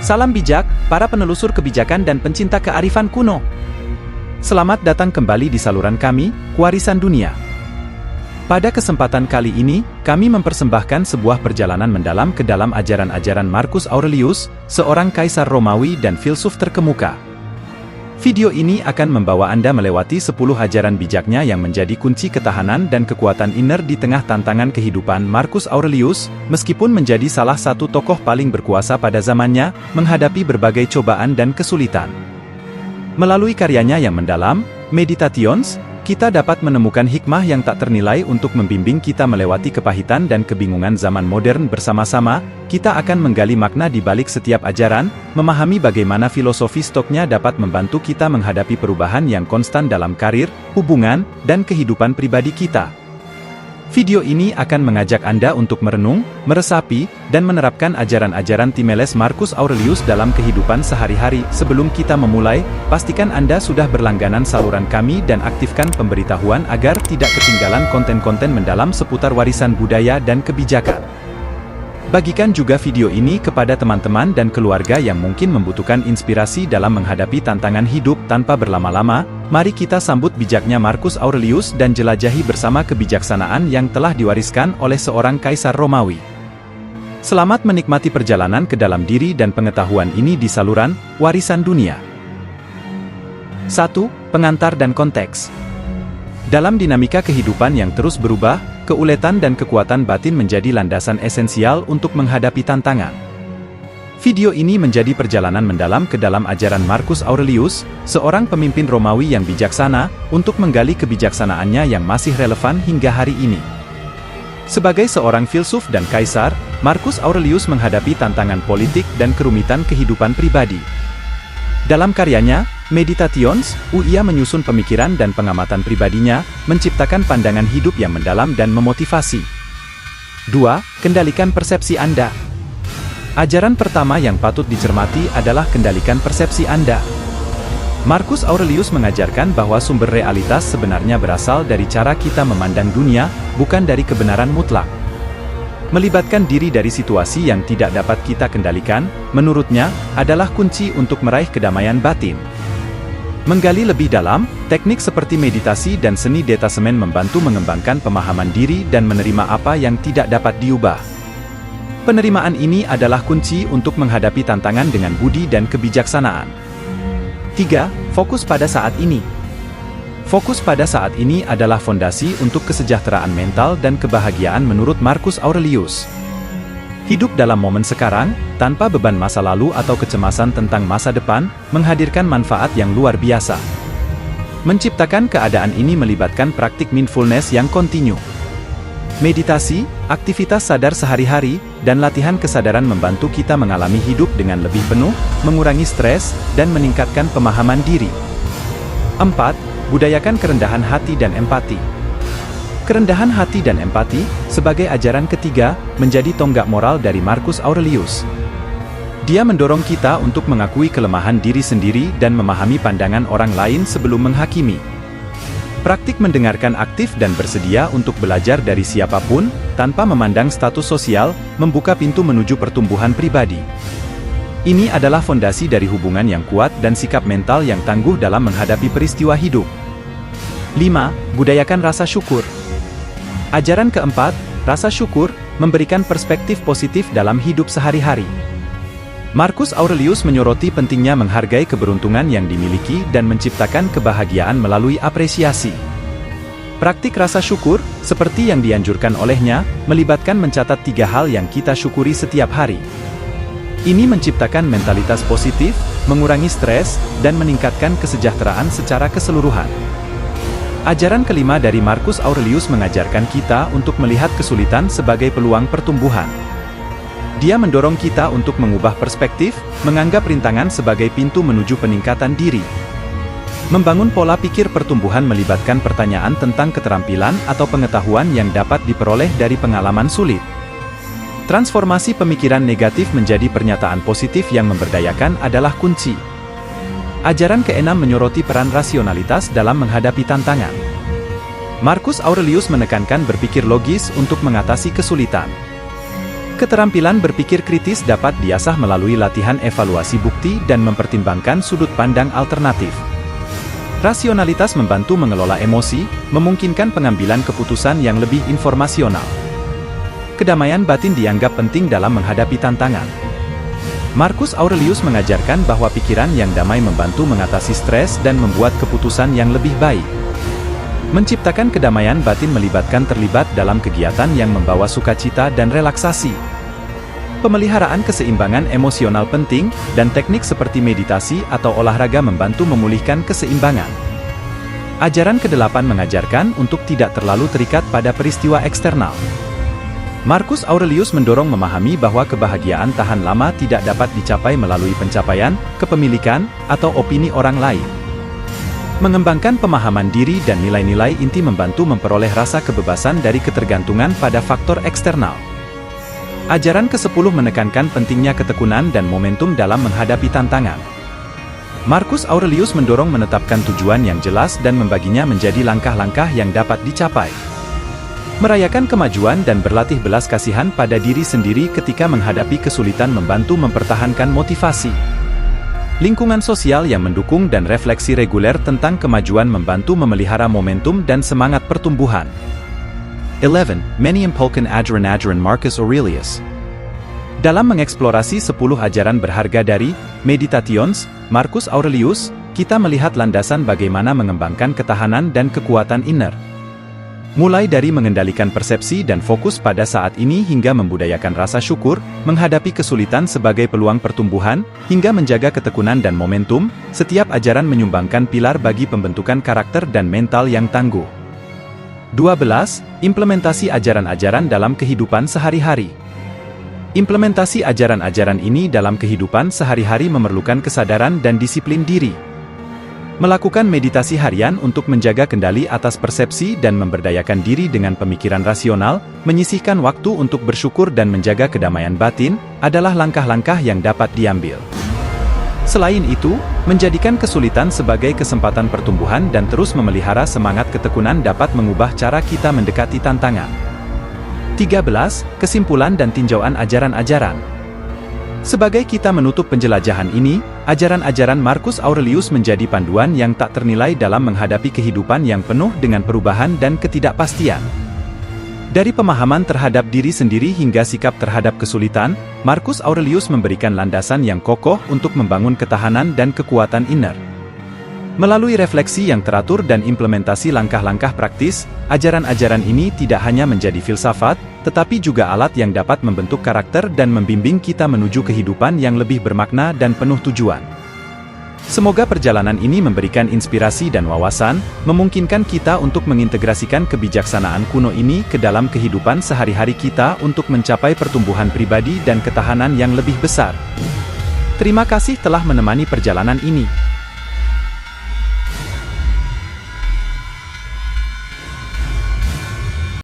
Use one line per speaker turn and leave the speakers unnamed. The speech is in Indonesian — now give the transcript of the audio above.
Salam bijak, para penelusur kebijakan dan pencinta kearifan kuno. Selamat datang kembali di saluran kami, Warisan Dunia. Pada kesempatan kali ini, kami mempersembahkan sebuah perjalanan mendalam ke dalam ajaran-ajaran Marcus Aurelius, seorang kaisar Romawi dan filsuf terkemuka. Video ini akan membawa Anda melewati 10 ajaran bijaknya yang menjadi kunci ketahanan dan kekuatan inner di tengah tantangan kehidupan Marcus Aurelius, meskipun menjadi salah satu tokoh paling berkuasa pada zamannya, menghadapi berbagai cobaan dan kesulitan. Melalui karyanya yang mendalam, Meditations, kita dapat menemukan hikmah yang tak ternilai untuk membimbing kita melewati kepahitan dan kebingungan zaman modern bersama-sama. Kita akan menggali makna di balik setiap ajaran, memahami bagaimana filosofi stoknya dapat membantu kita menghadapi perubahan yang konstan dalam karir, hubungan, dan kehidupan pribadi kita. Video ini akan mengajak Anda untuk merenung, meresapi, dan menerapkan ajaran-ajaran Timeles Marcus Aurelius dalam kehidupan sehari-hari. Sebelum kita memulai, pastikan Anda sudah berlangganan saluran kami dan aktifkan pemberitahuan agar tidak ketinggalan konten-konten mendalam seputar warisan budaya dan kebijakan. Bagikan juga video ini kepada teman-teman dan keluarga yang mungkin membutuhkan inspirasi dalam menghadapi tantangan hidup. Tanpa berlama-lama, mari kita sambut bijaknya Marcus Aurelius dan jelajahi bersama kebijaksanaan yang telah diwariskan oleh seorang kaisar Romawi. Selamat menikmati perjalanan ke dalam diri dan pengetahuan ini di saluran Warisan Dunia. 1. Pengantar dan konteks. Dalam dinamika kehidupan yang terus berubah, keuletan dan kekuatan batin menjadi landasan esensial untuk menghadapi tantangan. Video ini menjadi perjalanan mendalam ke dalam ajaran Marcus Aurelius, seorang pemimpin Romawi yang bijaksana, untuk menggali kebijaksanaannya yang masih relevan hingga hari ini. Sebagai seorang filsuf dan kaisar, Marcus Aurelius menghadapi tantangan politik dan kerumitan kehidupan pribadi. Dalam karyanya, Meditations, ia menyusun pemikiran dan pengamatan pribadinya, menciptakan pandangan hidup yang mendalam dan memotivasi. 2. Kendalikan persepsi Anda. Ajaran pertama yang patut dicermati adalah kendalikan persepsi Anda. Marcus Aurelius mengajarkan bahwa sumber realitas sebenarnya berasal dari cara kita memandang dunia, bukan dari kebenaran mutlak. Melibatkan diri dari situasi yang tidak dapat kita kendalikan, menurutnya, adalah kunci untuk meraih kedamaian batin. Menggali lebih dalam, teknik seperti meditasi dan seni detasemen membantu mengembangkan pemahaman diri dan menerima apa yang tidak dapat diubah. Penerimaan ini adalah kunci untuk menghadapi tantangan dengan budi dan kebijaksanaan. 3. Fokus pada saat ini. Fokus pada saat ini adalah fondasi untuk kesejahteraan mental dan kebahagiaan menurut Marcus Aurelius. Hidup dalam momen sekarang, tanpa beban masa lalu atau kecemasan tentang masa depan, menghadirkan manfaat yang luar biasa. Menciptakan keadaan ini melibatkan praktik mindfulness yang kontinu. Meditasi, aktivitas sadar sehari-hari, dan latihan kesadaran membantu kita mengalami hidup dengan lebih penuh, mengurangi stres, dan meningkatkan pemahaman diri. 4. Budayakan kerendahan hati dan empati. Kerendahan hati dan empati, sebagai ajaran ketiga, menjadi tonggak moral dari Marcus Aurelius. Dia mendorong kita untuk mengakui kelemahan diri sendiri dan memahami pandangan orang lain sebelum menghakimi. Praktik mendengarkan aktif dan bersedia untuk belajar dari siapapun, tanpa memandang status sosial, membuka pintu menuju pertumbuhan pribadi. Ini adalah fondasi dari hubungan yang kuat dan sikap mental yang tangguh dalam menghadapi peristiwa hidup. 5. Budayakan rasa syukur. Ajaran keempat, rasa syukur, memberikan perspektif positif dalam hidup sehari-hari. Marcus Aurelius menyoroti pentingnya menghargai keberuntungan yang dimiliki dan menciptakan kebahagiaan melalui apresiasi. Praktik rasa syukur, seperti yang dianjurkan olehnya, melibatkan mencatat 3 hal yang kita syukuri setiap hari. Ini menciptakan mentalitas positif, mengurangi stres, dan meningkatkan kesejahteraan secara keseluruhan. Ajaran kelima dari Marcus Aurelius mengajarkan kita untuk melihat kesulitan sebagai peluang pertumbuhan. Dia mendorong kita untuk mengubah perspektif, menganggap rintangan sebagai pintu menuju peningkatan diri. Membangun pola pikir pertumbuhan melibatkan pertanyaan tentang keterampilan atau pengetahuan yang dapat diperoleh dari pengalaman sulit. Transformasi pemikiran negatif menjadi pernyataan positif yang memberdayakan adalah kunci. Ajaran keenam menyoroti peran rasionalitas dalam menghadapi tantangan. Marcus Aurelius menekankan berpikir logis untuk mengatasi kesulitan. Keterampilan berpikir kritis dapat diasah melalui latihan evaluasi bukti dan mempertimbangkan sudut pandang alternatif. Rasionalitas membantu mengelola emosi, memungkinkan pengambilan keputusan yang lebih informasional. Kedamaian batin dianggap penting dalam menghadapi tantangan. Marcus Aurelius mengajarkan bahwa pikiran yang damai membantu mengatasi stres dan membuat keputusan yang lebih baik. Menciptakan kedamaian batin melibatkan terlibat dalam kegiatan yang membawa sukacita dan relaksasi. Pemeliharaan keseimbangan emosional penting, dan teknik seperti meditasi atau olahraga membantu memulihkan keseimbangan. Ajaran ke-8 mengajarkan untuk tidak terlalu terikat pada peristiwa eksternal. Marcus Aurelius mendorong memahami bahwa kebahagiaan tahan lama tidak dapat dicapai melalui pencapaian, kepemilikan, atau opini orang lain. Mengembangkan pemahaman diri dan nilai-nilai inti membantu memperoleh rasa kebebasan dari ketergantungan pada faktor eksternal. Ajaran ke-10 menekankan pentingnya ketekunan dan momentum dalam menghadapi tantangan. Marcus Aurelius mendorong menetapkan tujuan yang jelas dan membaginya menjadi langkah-langkah yang dapat dicapai. Merayakan kemajuan dan berlatih belas kasihan pada diri sendiri ketika menghadapi kesulitan membantu mempertahankan motivasi. Lingkungan sosial yang mendukung dan refleksi reguler tentang kemajuan membantu memelihara momentum dan semangat pertumbuhan. 11. Many Impulkan Ajaran Marcus Aurelius. Dalam mengeksplorasi 10 ajaran berharga dari Meditations, Marcus Aurelius, kita melihat landasan bagaimana mengembangkan ketahanan dan kekuatan inner. Mulai dari mengendalikan persepsi dan fokus pada saat ini hingga membudayakan rasa syukur, menghadapi kesulitan sebagai peluang pertumbuhan, hingga menjaga ketekunan dan momentum, setiap ajaran menyumbangkan pilar bagi pembentukan karakter dan mental yang tangguh. 12. Implementasi ajaran-ajaran dalam kehidupan sehari-hari. Implementasi ajaran-ajaran ini dalam kehidupan sehari-hari memerlukan kesadaran dan disiplin diri. Melakukan meditasi harian untuk menjaga kendali atas persepsi dan memberdayakan diri dengan pemikiran rasional, menyisihkan waktu untuk bersyukur dan menjaga kedamaian batin, adalah langkah-langkah yang dapat diambil. Selain itu, menjadikan kesulitan sebagai kesempatan pertumbuhan dan terus memelihara semangat ketekunan dapat mengubah cara kita mendekati tantangan. 13. Kesimpulan dan tinjauan ajaran-ajaran. Sebagai kita menutup penjelajahan ini, ajaran-ajaran Marcus Aurelius menjadi panduan yang tak ternilai dalam menghadapi kehidupan yang penuh dengan perubahan dan ketidakpastian. Dari pemahaman terhadap diri sendiri hingga sikap terhadap kesulitan, Marcus Aurelius memberikan landasan yang kokoh untuk membangun ketahanan dan kekuatan inner. Melalui refleksi yang teratur dan implementasi langkah-langkah praktis, ajaran-ajaran ini tidak hanya menjadi filsafat, tetapi juga alat yang dapat membentuk karakter dan membimbing kita menuju kehidupan yang lebih bermakna dan penuh tujuan. Semoga perjalanan ini memberikan inspirasi dan wawasan, memungkinkan kita untuk mengintegrasikan kebijaksanaan kuno ini ke dalam kehidupan sehari-hari kita untuk mencapai pertumbuhan pribadi dan ketahanan yang lebih besar. Terima kasih telah menemani perjalanan ini.